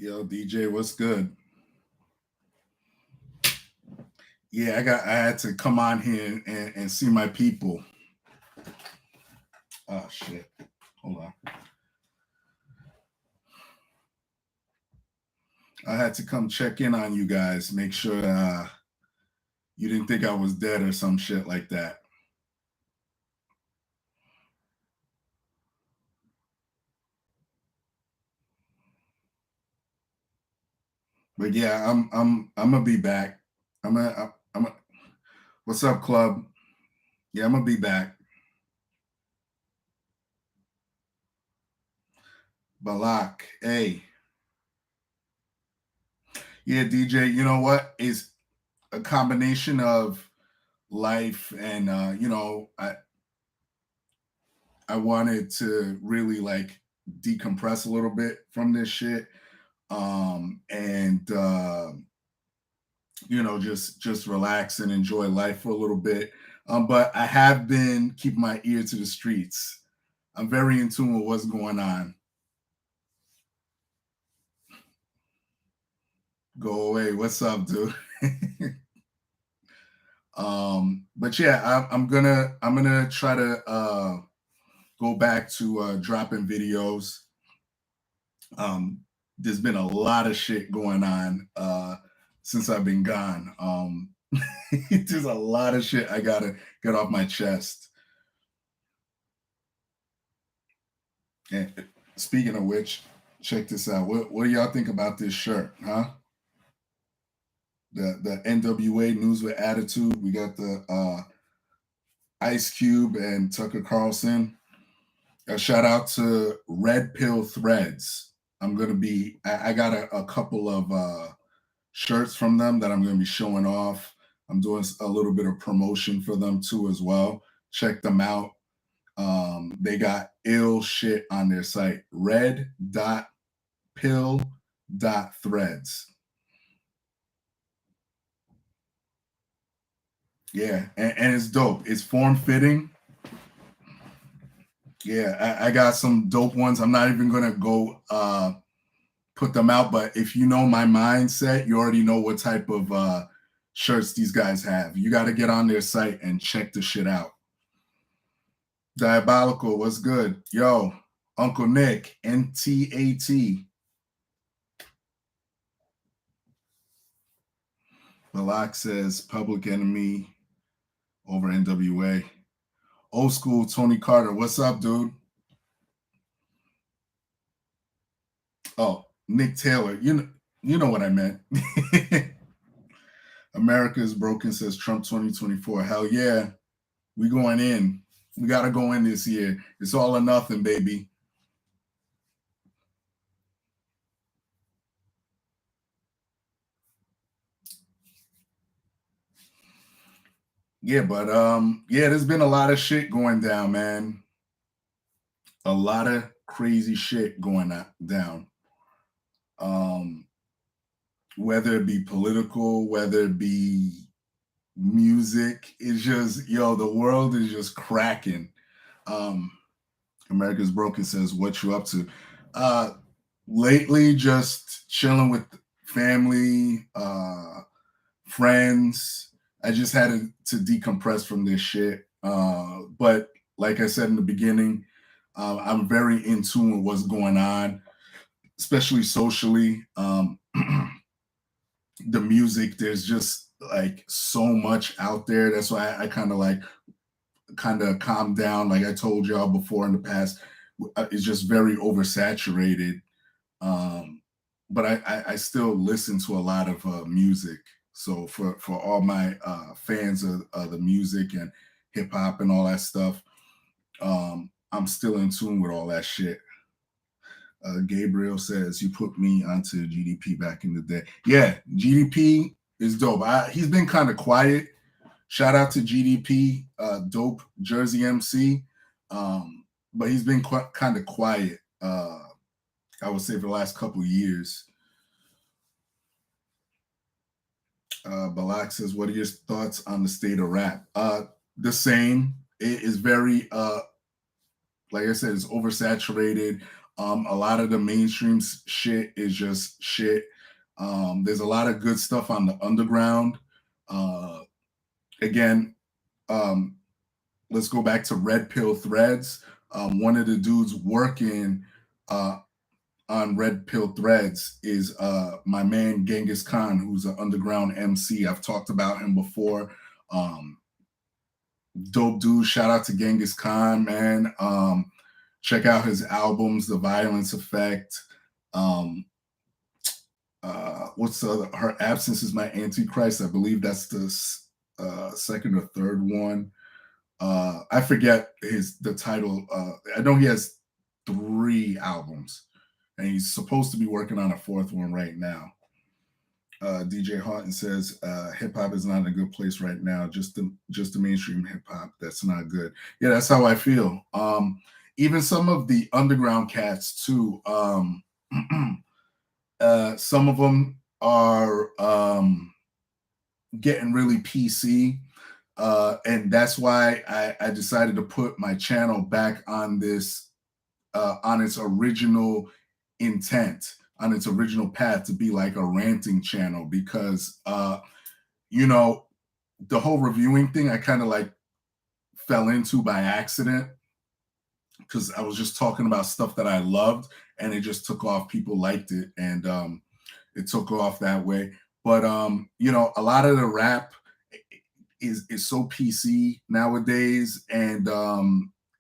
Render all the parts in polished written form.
Yo, DJ, what's good? Yeah, I had to come on here and see my people. Oh shit. Hold on. I had to come check in on you guys, make sure you didn't think I was dead or some shit like that. But yeah, I'm gonna be back. I'm a, what's up, club? Yeah, I'm gonna be back. Balak, hey. Yeah, DJ, you know what? It's a combination of life and I wanted to really like decompress a little bit from this shit. And just relax and enjoy life for a little bit. But I have been keeping my ear to the streets. I'm very in tune with what's going on. Go away. What's up, dude? But yeah, I'm gonna try to go back to dropping videos. Um, there's been a lot of shit going on since I've been gone. There's a lot of shit I gotta get off my chest. And speaking of which, check this out. What do y'all think about this shirt, huh? The NWA News with Attitude. We got the Ice Cube and Tucker Carlson. A shout out to Red Pill Threads. I got a couple of shirts from them that I'm gonna be showing off. I'm doing a little bit of promotion for them too as well. Check them out. They got ill shit on their site. Red.pill.threads. Yeah, and it's dope. It's form fitting. Yeah, I got some dope ones. I'm not even gonna go put them out, but if you know my mindset, you already know what type of shirts these guys have. You got to get on their site and check the shit out. Diabolical, what's good? Yo, Uncle Nick, NTAT. Balak says Public Enemy over NWA. Old school Tony Carter, what's up, dude? Oh, Nick Taylor, you know what I meant. America is broken, says Trump 2024. Hell yeah, we going in. We got to go in this year. It's all or nothing, baby. Yeah, but yeah, there's been a lot of shit going down, man. A lot of crazy shit going down. Whether it be political, whether it be music, it's just the world is just cracking. America's Broken says, "What you up to?" Lately, just chilling with family, friends. I just had to decompress from this shit. But like I said in the beginning, I'm very in tune with what's going on, especially socially. The music, there's just like so much out there. That's why I kind of calmed down. Like I told y'all before in the past, it's just very oversaturated. But I still listen to a lot of music. So for all my fans of the music and hip hop and all that stuff, I'm still in tune with all that shit. Gabriel says, "You put me onto GDP back in the day." Yeah, GDP is dope. He's been kind of quiet. Shout out to GDP, dope Jersey MC. But he's been kind of quiet, I would say, for the last couple of years. Balak says, "What are your thoughts on the state of rap?" The same. It is very, like I said, it's oversaturated. A lot of the mainstream shit is just shit. There's a lot of good stuff on the underground. Again, um, let's go back to Red Pill Threads. One of the dudes working on Red Pill Threads is my man Genghis Khan, who's an underground MC. I've talked about him before. Dope dude. Shout out to Genghis Khan, man. Check out his albums, The Violence Effect. What's the other? Her Absence is My Antichrist. I believe that's the second or third one. I forget the title. I know he has 3 albums, and he's supposed to be working on a 4th one right now. DJ Houghton says hip hop is not in a good place right now. Just the mainstream hip hop that's not good. Yeah, that's how I feel. Even some of the underground cats too. Some of them are getting really PC. And that's why I decided to put my channel back on this, on its original intent, on its original path to be like a ranting channel, because, you know, the whole reviewing thing I kind of like fell into by accident, because I was just talking about stuff that I loved and it just took off. People liked it, and it took off that way. But, you know, a lot of the rap is so PC nowadays, and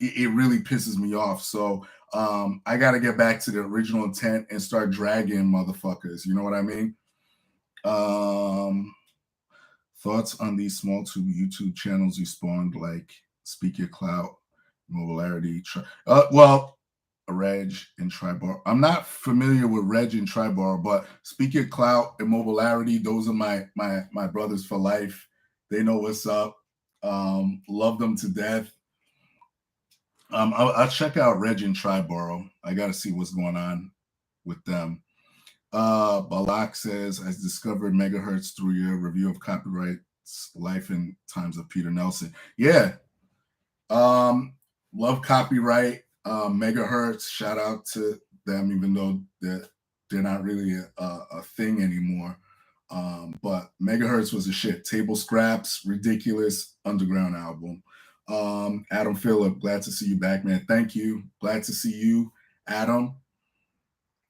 it really pisses me off. So I got to get back to the original intent and start dragging motherfuckers. You know what I mean? Thoughts on these small tube YouTube channels you spawned, like Speak Your Clout, Mobilarity? Well, Reg and Tribar. I'm not familiar with Reg and Tribar, but Speak Your Clout and Mobilarity, those are my brothers for life. They know what's up. Love them to death. I'll check out Reg and Triborough. I got to see what's going on with them. Balak says, I discovered megahertz through your review of Copyright's Life and Times of Peter Nelson. Yeah. Love Copyright. Megahertz, shout out to them, even though they're not really a thing anymore. But Megahertz was a shit. Table Scraps, ridiculous underground album. Adam Phillip, glad to see you back, man. Thank you. Glad to see you, Adam.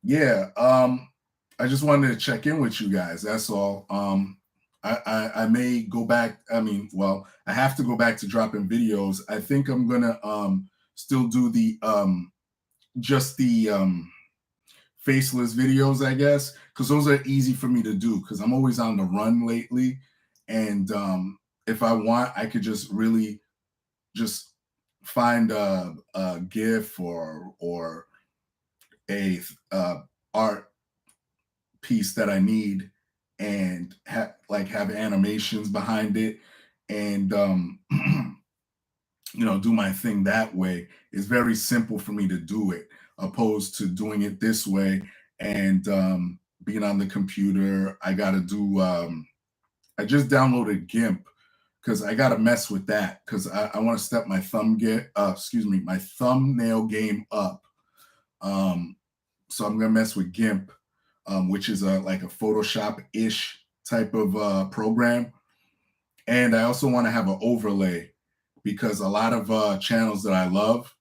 Yeah, I just wanted to check in with you guys. That's all. I may go back. I mean, well, I have to go back to dropping videos. I think I'm gonna still do the just the faceless videos, I guess, because those are easy for me to do because I'm always on the run lately. And if I want, I could just really just find a GIF or a art piece that I need and have animations behind it and you know, do my thing that way. It's very simple for me to do it, opposed to doing it this way and being on the computer. I got to do I just downloaded GIMP because I got to mess with that because I want to step my my thumbnail game up. So I'm gonna mess with GIMP, which is like a Photoshop-ish type of program. And I also want to have an overlay because a lot of channels that I love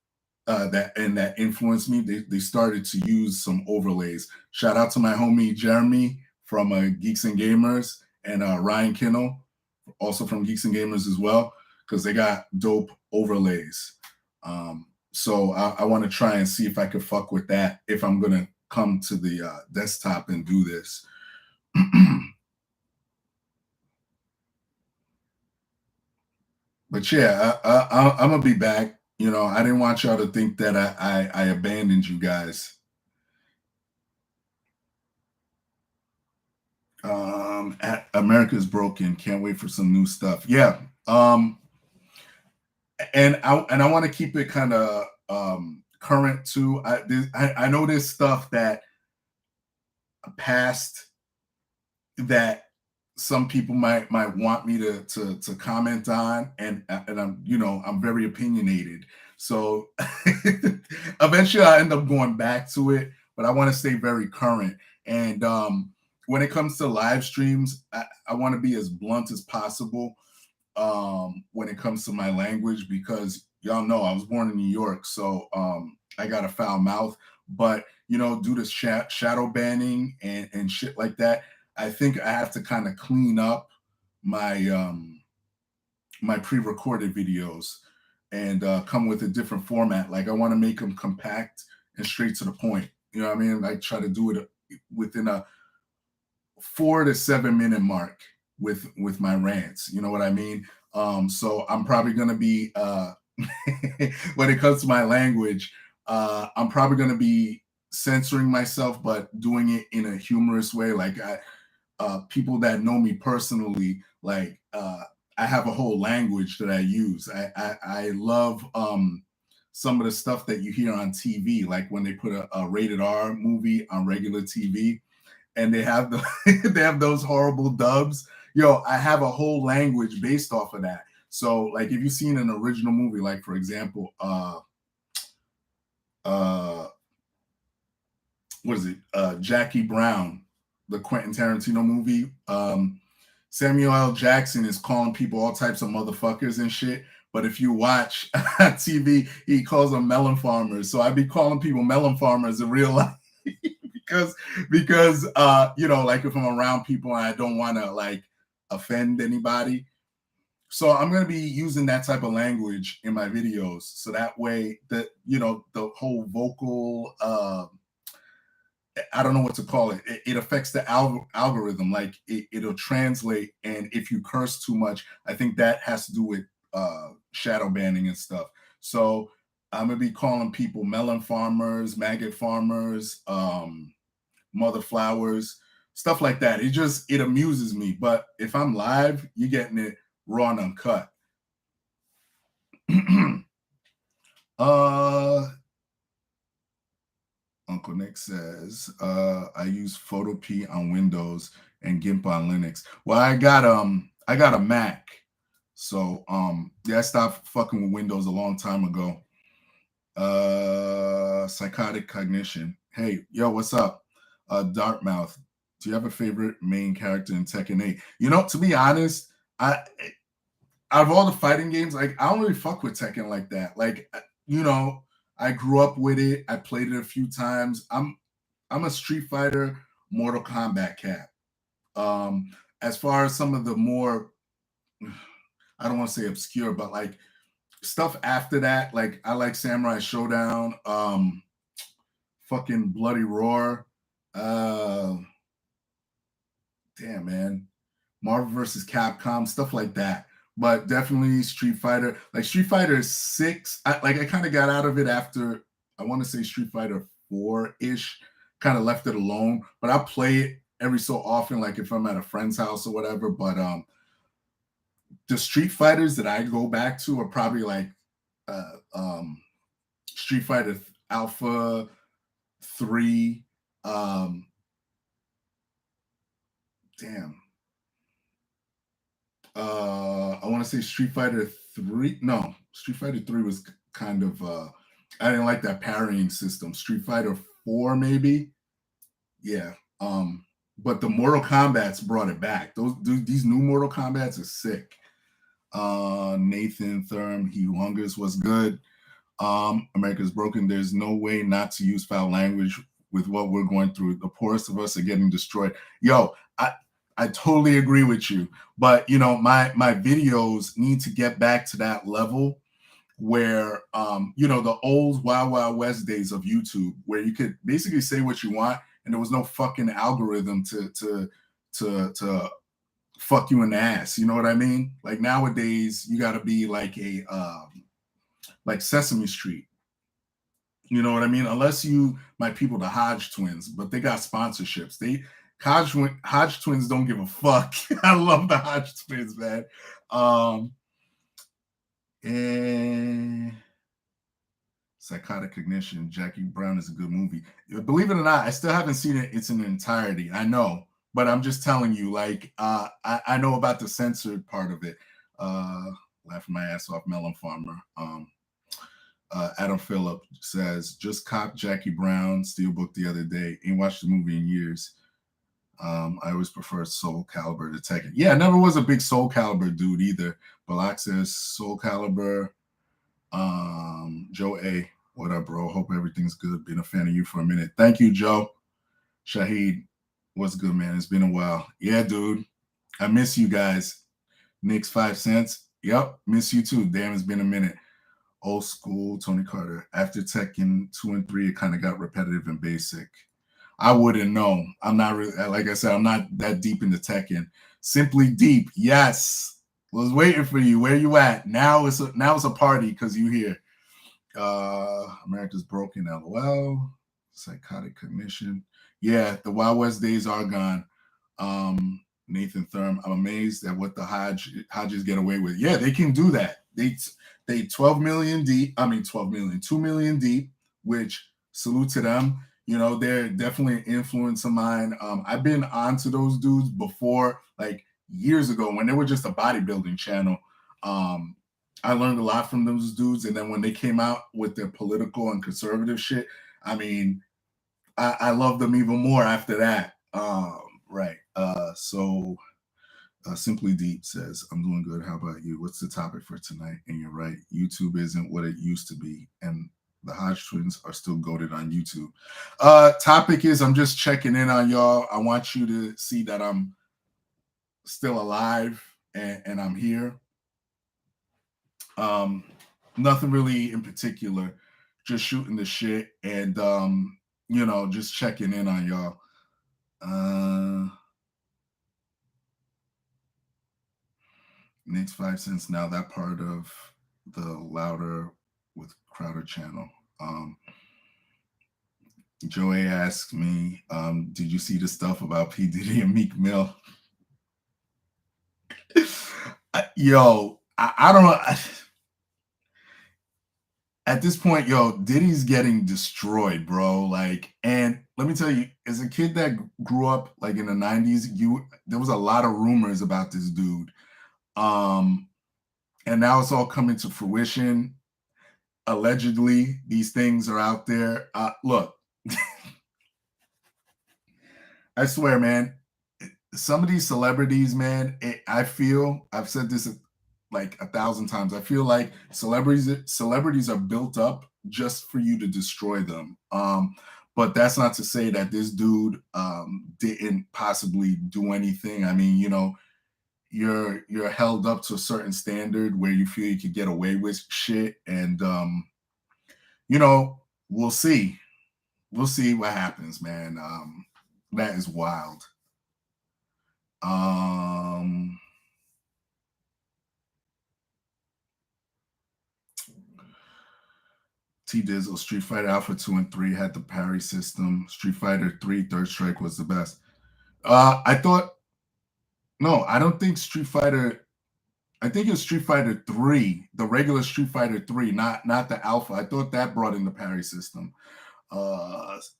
that influenced me, they started to use some overlays. Shout out to my homie Jeremy from Geeks and Gamers and Ryan Kinnell, also from Geeks and Gamers as well, because they got dope overlays. So I want to try and see if I could fuck with that if I'm going to come to the desktop and do this. But yeah, I'm going to be back. You know, I didn't want y'all to think that I abandoned you guys. America's broken. Can't wait for some new stuff. Yeah. And I want to keep it kind of current too. I know there's stuff that passed that some people might want me to comment on, and I'm, you know, I'm very opinionated. So eventually I end up going back to it, but I want to stay very current. And when it comes to live streams, I want to be as blunt as possible when it comes to my language, because y'all know I was born in New York, so I got a foul mouth. But due to shadow banning and shit like that, I think I have to kind of clean up my my pre-recorded videos and come with a different format. Like I want to make them compact and straight to the point. You know what I mean? Like try to do it within a 4 to 7 minute mark with my rants. You know what I mean? So I'm probably gonna be when it comes to my language, I'm probably gonna be censoring myself, but doing it in a humorous way. Like people that know me personally, like I have a whole language that I use. I love some of the stuff that you hear on TV, like when they put a rated R movie on regular TV, and they have the they have those horrible dubs. Yo, I have a whole language based off of that. So, like, if you've seen an original movie, like for example, what is it? Jackie Brown, the Quentin Tarantino movie. Samuel L. Jackson is calling people all types of motherfuckers and shit. But if you watch TV, he calls them melon farmers. So I'd be calling people melon farmers in real life because like if I'm around people and I don't want to like offend anybody. So I'm going to be using that type of language in my videos. So that way that, the whole vocal, I don't know what to call it. It affects the algorithm. Like it'll translate. And if you curse too much, I think that has to do with shadow banning and stuff. So I'm going to be calling people melon farmers, maggot farmers, mother flowers, stuff like that. It amuses me. But if I'm live, you're getting it raw and uncut. Uncle Nick says, I use Photopea on Windows and GIMP on Linux. Well, I got a Mac. So I stopped fucking with Windows a long time ago. Psychotic Cognition. Hey, yo, what's up? Dartmouth. Do you have a favorite main character in Tekken 8? To be honest, out of all the fighting games, like I don't really fuck with Tekken like that. Like, I grew up with it. I played it a few times. I'm a Street Fighter, Mortal Kombat cat. As far as some of the more, I don't want to say obscure, but like stuff after that, like I like Samurai Showdown, fucking Bloody Roar. Damn, man. Marvel vs. Capcom, stuff like that. But definitely Street Fighter. Like Street Fighter 6, I kind of got out of it after, I want to say Street Fighter 4-ish, kind of left it alone. But I play it every so often, like if I'm at a friend's house or whatever. But the Street Fighters that I go back to are probably like Street Fighter Alpha 3. Damn. I want to say Street Fighter 3. No, Street Fighter 3 was kind of I didn't like that parrying system. Street Fighter 4, maybe. Yeah. But the Mortal Kombats brought it back. These new Mortal Kombats are sick. Nathan Thurm, he hungers was good. America's broken. There's no way not to use foul language with what we're going through. The poorest of us are getting destroyed. Yo, I totally agree with you. But my videos need to get back to that level where the old Wild Wild West days of YouTube, where you could basically say what you want and there was no fucking algorithm to fuck you in the ass. You know what I mean? Like nowadays, you gotta be like a like Sesame Street. You know what I mean? Unless my people, the Hodge twins, but they got sponsorships. Hodge twins don't give a fuck. I love the Hodge twins, man. And Psychotic Cognition, Jackie Brown is a good movie. Believe it or not, I still haven't seen it. It's in entirety. I know, but I'm just telling you, like, I know about the censored part of it. Laughing my ass off, Melon Farmer. Adam Phillip says, just cop Jackie Brown Steelbook the other day. Ain't watched the movie in years. I always prefer Soul Calibur to Tekken. Yeah, I never was a big Soul Calibur dude either. Balak says Soul Calibur. Joe A. What up, bro? Hope everything's good. Been a fan of you for a minute. Thank you, Joe. Shahid, what's good, man? It's been a while. Yeah, dude. I miss you guys. Nick's 5 cents. Yep, miss you too. Damn, it's been a minute. Old school Tony Carter. After Tekken 2 and 3, it kind of got repetitive and basic. I wouldn't know. I'm not really, like I said, I'm not that deep into Tekken. Simply Deep. Yes. Was waiting for you. Where you at? Now it's a party because you here. America's broken. LOL. Psychotic cognition. Yeah, the Wild West days are gone. Nathan Thurm. I'm amazed at what the Hodges get away with. Yeah, they can do that. They 12 million deep. I mean 12 million, 2 million deep, which salute to them. You know, they're definitely an influence of mine. I've been onto those dudes before, like years ago when they were just a bodybuilding channel. I learned a lot from those dudes. And then when they came out with their political and conservative shit, I mean, I love them even more after that. Right. Simply Deep says, I'm doing good. How about you? What's the topic for tonight? And you're right. YouTube isn't what it used to be. And the Hodge twins are still goated on YouTube. Topic is, I'm just checking in on y'all. I want you to see that I'm still alive and I'm here. Nothing really in particular. Just shooting the shit and, you know, just checking in on y'all. Nick's 5 cents now. That part of the Louder with Crowder channel. Joey asked me, did you see the stuff about P. Diddy and Meek Mill? Yo, I don't know. At this point, yo, Diddy's getting destroyed, bro. Like, and let me tell you, as a kid that grew up like in the 90s, there was a lot of rumors about this dude. And now it's all coming to fruition. Allegedly, these things are out there. Look, I swear, man, some of these celebrities, man, I feel, I've said this like 1,000 times. I feel like celebrities are built up just for you to destroy them. But that's not to say that this dude didn't possibly do anything. I mean, you know, you're held up to a certain standard where you feel you could get away with shit, and you know, we'll see what happens, man. That is wild. T Dizzle, Street Fighter Alpha 2 and 3 had the parry system. Street Fighter 3 Third Strike was the best. I don't think Street Fighter, I think it was Street Fighter 3, the regular Street Fighter 3, not the Alpha. I thought that brought in the parry system.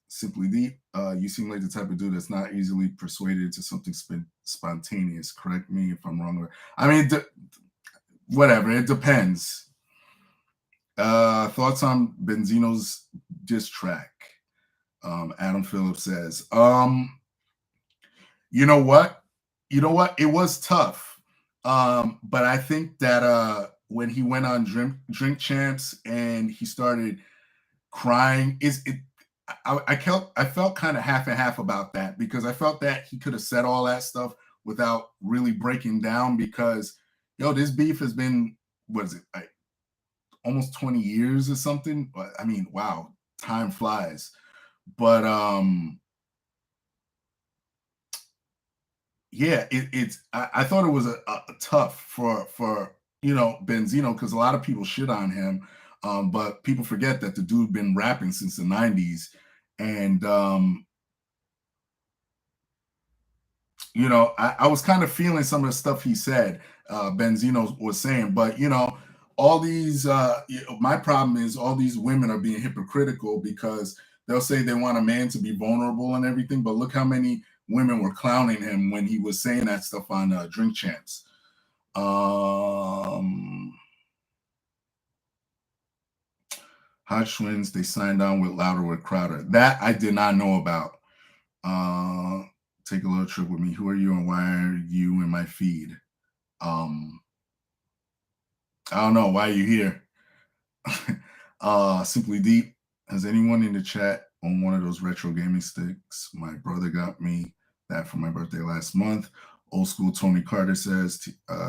Simply Deep, you seem like the type of dude that's not easily persuaded to something spontaneous. Correct me if I'm wrong. I mean, whatever, it depends. Thoughts on Benzino's diss track? Adam Phillips says, you know what? It was tough. But I think that when he went on Drink Champs and he started crying, I felt kind of half and half about that, because I felt that he could have said all that stuff without really breaking down, because this beef has been, what is it, like almost 20 years or something. I mean, wow, time flies. But yeah, I thought it was a tough for Benzino, because a lot of people shit on him, but people forget that the dude been rapping since the 90s, and I was kind of feeling some of the stuff he said, Benzino was saying, but all these my problem is all these women are being hypocritical, because they'll say they want a man to be vulnerable and everything, but look how many women were clowning him when he was saying that stuff on Drink Champs. Hodge twins, they signed on with Louder with Crowder. That I did not know about. Take a little trip with me. Who are you and why are you in my feed? I don't know. Why are you here? Simply Deep. Has anyone in the chat on one of those retro gaming sticks? My brother got me that for my birthday last month. Old school Tony Carter says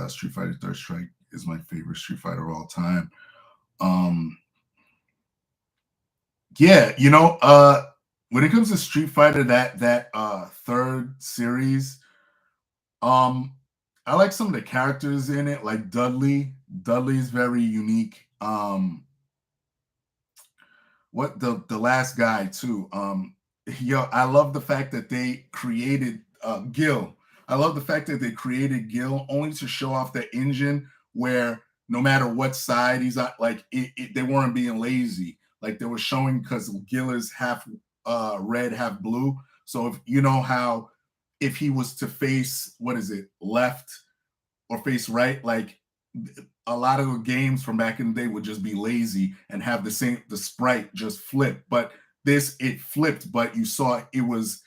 Street Fighter Third Strike is my favorite Street Fighter of all time. Yeah, when it comes to Street Fighter, that third series, I like some of the characters in it, like Dudley. Dudley is very unique. What the last guy too? I love the fact that they created Gil. I love the fact that they created Gil only to show off the engine where no matter what side he's on, like they weren't being lazy. Like they were showing because Gil is half red, half blue. So if you know how if he was to face left or face right, like a lot of the games from back in the day would just be lazy and have the sprite just flip. But it flipped, but you saw it was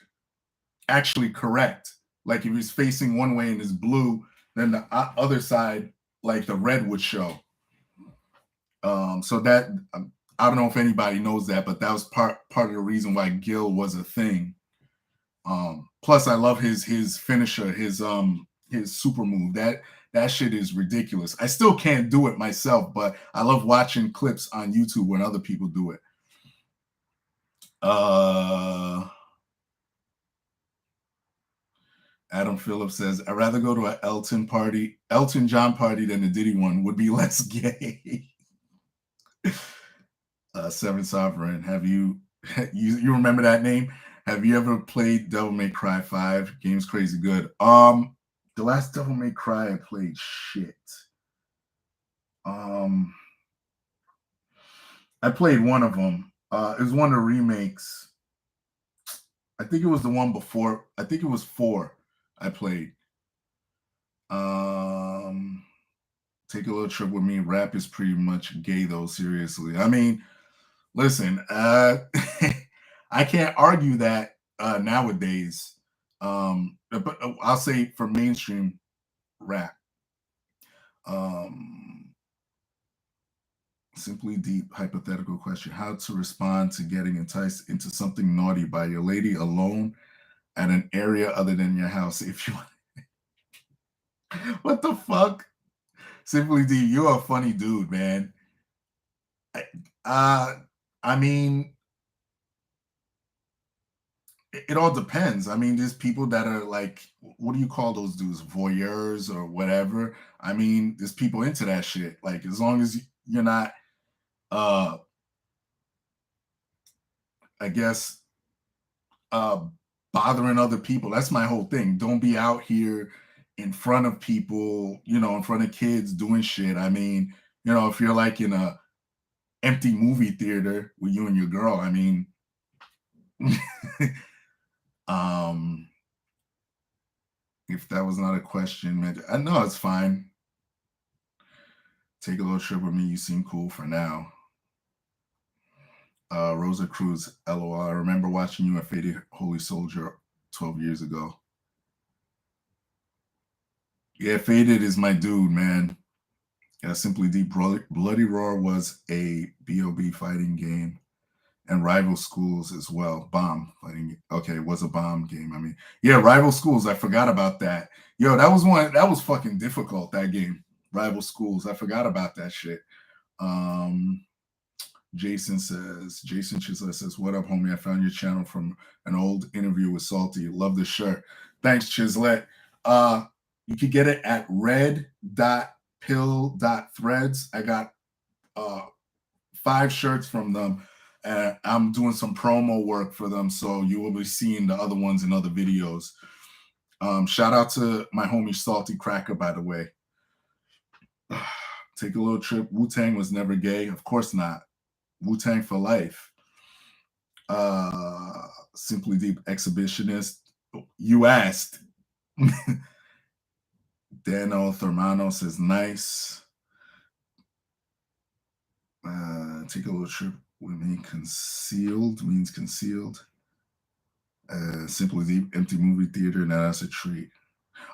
actually correct. Like if he's facing one way and it's blue, then the other side, like the red would show. So that I don't know if anybody knows that, but that was part of the reason why Gil was a thing. Plus, I love his finisher, his super move. That shit is ridiculous. I still can't do it myself, but I love watching clips on YouTube when other people do it. Adam Phillips says, I'd rather go to an Elton John party than a Diddy one. Would be less gay. Seven Sovereign, have you remember that name? Have you ever played Devil May Cry 5? Game's crazy good. The last Devil May Cry I played, shit. I played one of them. It was one of the remakes. I think it was the one before. I think it was 4 I played. Take a little trip with me. Rap is pretty much gay though, seriously. I mean, listen, I can't argue that nowadays. But I'll say for mainstream rap. Simply Deep hypothetical question: how to respond to getting enticed into something naughty by your lady alone at an area other than your house? If you what the fuck? Simply Deep, you're a funny dude, man. I mean, it all depends. I mean, there's people that are like, what do you call those dudes? Voyeurs or whatever. I mean, there's people into that shit. Like, as long as you're not, I guess, bothering other people. That's my whole thing. Don't be out here in front of people, in front of kids doing shit. I mean, if you're like in a empty movie theater with you and your girl, I mean, if that was not a question, I know it's fine. Take a little trip with me. You seem cool for now. Rosa Cruz, LOL. I remember watching you at Faded Holy Soldier 12 years ago. Yeah, Faded is my dude, man. Simply Deep. Bloody Roar was a BOB fighting game, and Rival Schools as well. Bomb fighting. Okay, it was a bomb game. I mean, yeah, Rival Schools. I forgot about that. Yo, that was fucking difficult. That game, Rival Schools. I forgot about that shit. Jason Chisler says, what up, homie? I found your channel from an old interview with Salty. Love the shirt. Thanks, Chislet. You could get it at red.pill.threads. I got 5 shirts from them. I'm doing some promo work for them, so you will be seeing the other ones in other videos. Shout out to my homie Salty Cracker, by the way. Take a little trip. Wu-Tang was never gay. Of course not. Wu-Tang for life. Simply Deep exhibitionist. You asked. Dano Thermano says nice. Take a little trip. What do you mean concealed? Means concealed. Simply Deep, empty movie theater. Now that's a treat.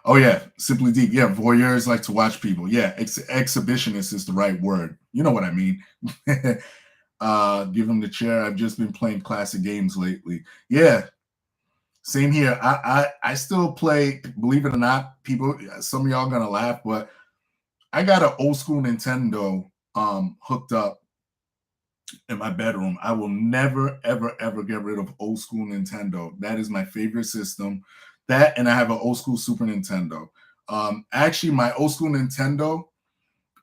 Oh yeah, Simply Deep. Yeah, voyeurs like to watch people. Yeah, exhibitionist is the right word. You know what I mean. Give him the chair. I've just been playing classic games lately. Yeah, same here. I still play. Believe it or not, people. Some of y'all gonna laugh, but I got an old school Nintendo hooked up in my bedroom. I will never, ever, ever get rid of old school Nintendo. That is my favorite system. That and I have an old school Super Nintendo. Actually, my old school Nintendo,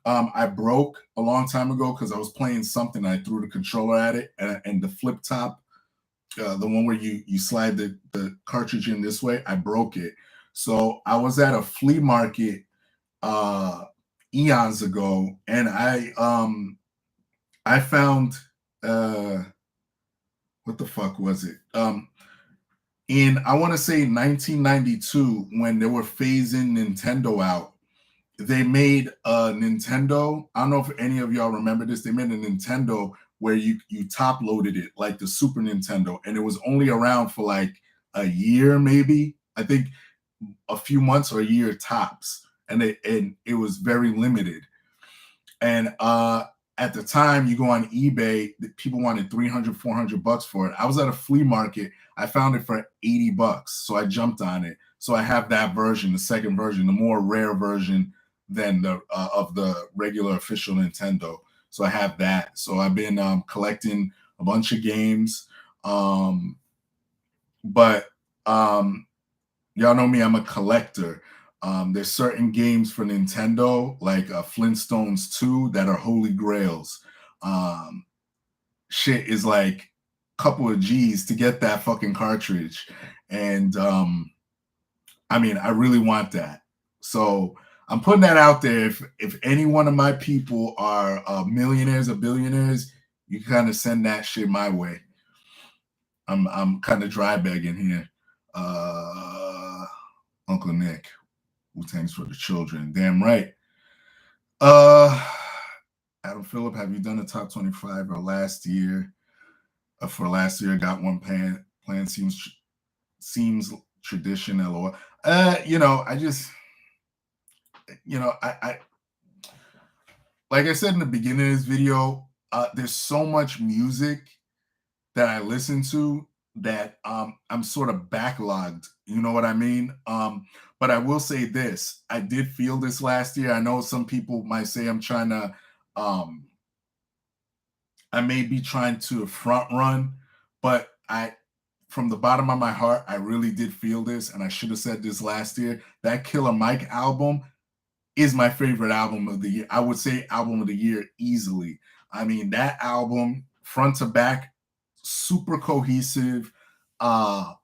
I broke a long time ago because I was playing something. I threw the controller at it, and the flip top, the one where you slide the cartridge in this way, I broke it. So I was at a flea market uh, eons ago, and I found uh what the fuck was it? In I want to say 1992 when they were phasing Nintendo out, they made a Nintendo. I don't know if any of y'all remember this. They made a Nintendo where you top loaded it like the Super Nintendo, and it was only around for like a year, maybe. I think a few months or a year tops, and it was very limited. And at the time, you go on eBay, people wanted 300, 400 bucks for it. I was at a flea market. I found it for 80 bucks. So I jumped on it. So I have that version, the second version, the more rare version than the of the regular official Nintendo. So I have that. So I've been collecting a bunch of games. But y'all know me, I'm a collector. There's certain games for Nintendo, like Flintstones 2, that are holy grails. Um, Shit is like a couple of G's to get that fucking cartridge. And I mean, I really want that. So I'm putting that out there. If any one of my people are millionaires or billionaires, you can kind of send that shit my way. I'm kind of dry begging here. Uncle Nick, who thanks for the children. Damn right. Uh Adam Phillip, have you done a top 25 or last year? For last year, got one plan seems traditional. You know, I just I like I said in the beginning of this video, there's so much music that I listen to that I'm sort of backlogged. You know what I mean? But I will say this: I did feel this last year. I know some people might say I'm trying to, I may be trying to front run, but from the bottom of my heart, I really did feel this, and I should have said this last year. That Killer Mike album is my favorite album of the year. I would say album of the year easily. I mean, that album, front to back, super cohesive. Uh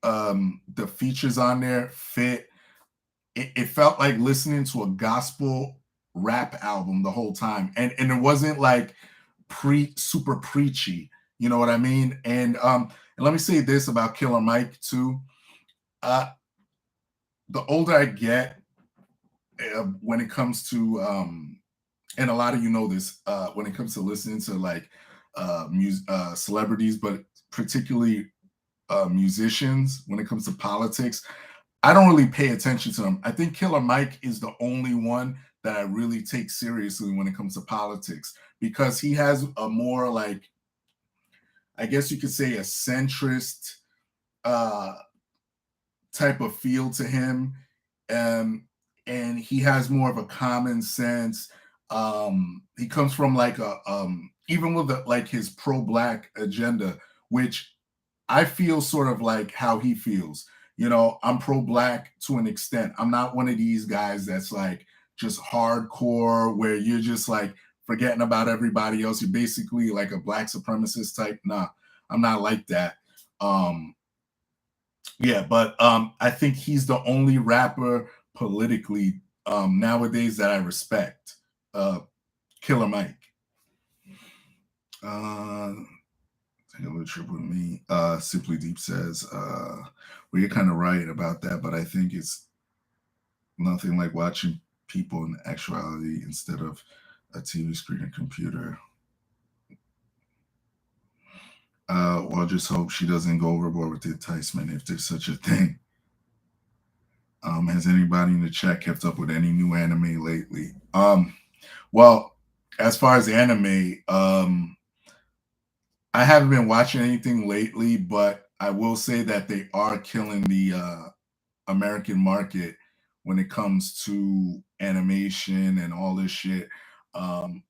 the features on there fit. It felt like listening to a gospel rap album the whole time. And it wasn't like super preachy. You know what I mean? And let me say this about Killer Mike too. Uh the older I get, when it comes to and a lot of you know this, when it comes to listening to like celebrities, but particularly musicians, when it comes to politics, I don't really pay attention to them. I think Killer Mike is the only one that I really take seriously when it comes to politics, because he has a more like, I guess you could say, a centrist uh, type of feel to him. And he has more of a common sense. He comes from like even with like his pro-black agenda, which I feel sort of like how he feels. You know, I'm pro-black to an extent. I'm not one of these guys that's like just hardcore where you're just like forgetting about everybody else. You're basically like a black supremacist type. Nah, I'm not like that. Yeah, but I think he's the only rapper politically nowadays that I respect. Killer Mike. Take a little trip with me. Simply Deep says, well, you're kind of right about that, but I think it's nothing like watching people in actuality instead of a TV screen and computer. Well, just hope she doesn't go overboard with the enticement, if there's such a thing. Has anybody in the chat kept up with any new anime lately? Well, as far as anime, I haven't been watching anything lately, but I will say that they are killing the American market when it comes to animation and all this shit. Um,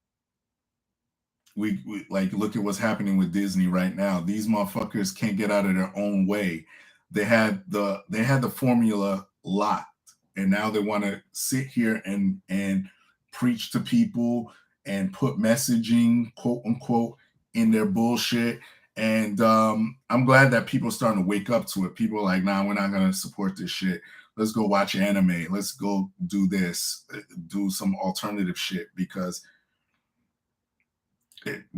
we like look at what's happening with Disney right now. These motherfuckers can't get out of their own way. They had the formula locked, and now they want to sit here and preach to people and put messaging, quote unquote, in their bullshit. And I'm glad that people are starting to wake up to it. People are like, nah, we're not gonna support this shit. Let's go watch anime. Let's go do this, do some alternative shit, because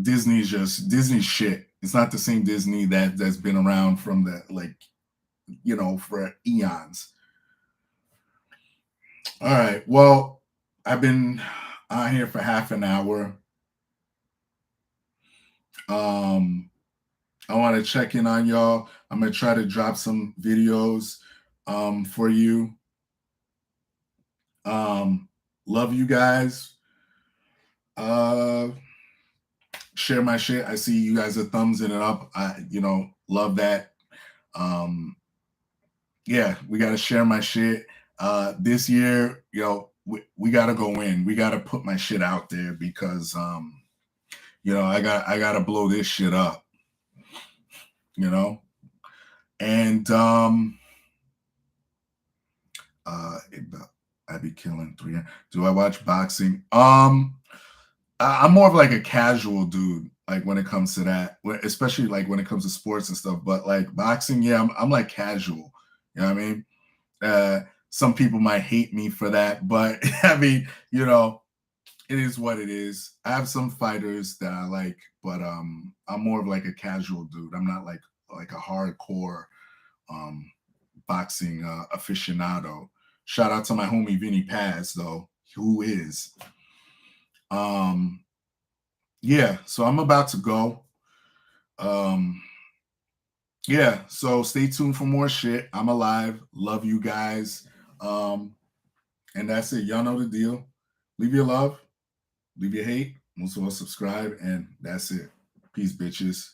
Disney's shit. It's not the same Disney that's been around from the for eons. All right. Well, I've been on here for half an hour. I want to check in on y'all. I'm gonna try to drop some videos for you. Love you guys. Share my shit. I see you guys are thumbsing it up. I love that. Yeah, we gotta share my shit. This year, we gotta go in. We gotta put my shit out there because I gotta blow this shit up. And I'd be killing 3. Do I watch boxing? I'm more of like a casual dude, like when it comes to that, especially like when it comes to sports and stuff. But like boxing, yeah, I'm like casual. You know what I mean? Some people might hate me for that, but I mean, it is what it is. I have some fighters that I like, but I'm more of like a casual dude. I'm not like a hardcore boxing aficionado. Shout out to my homie Vinny Paz, though, who is. Yeah, so I'm about to go. Yeah, so stay tuned for more shit. I'm alive. Love you guys. And that's it. Y'all know the deal. Leave your love, leave your hate, most of us subscribe, and that's it. Peace, bitches.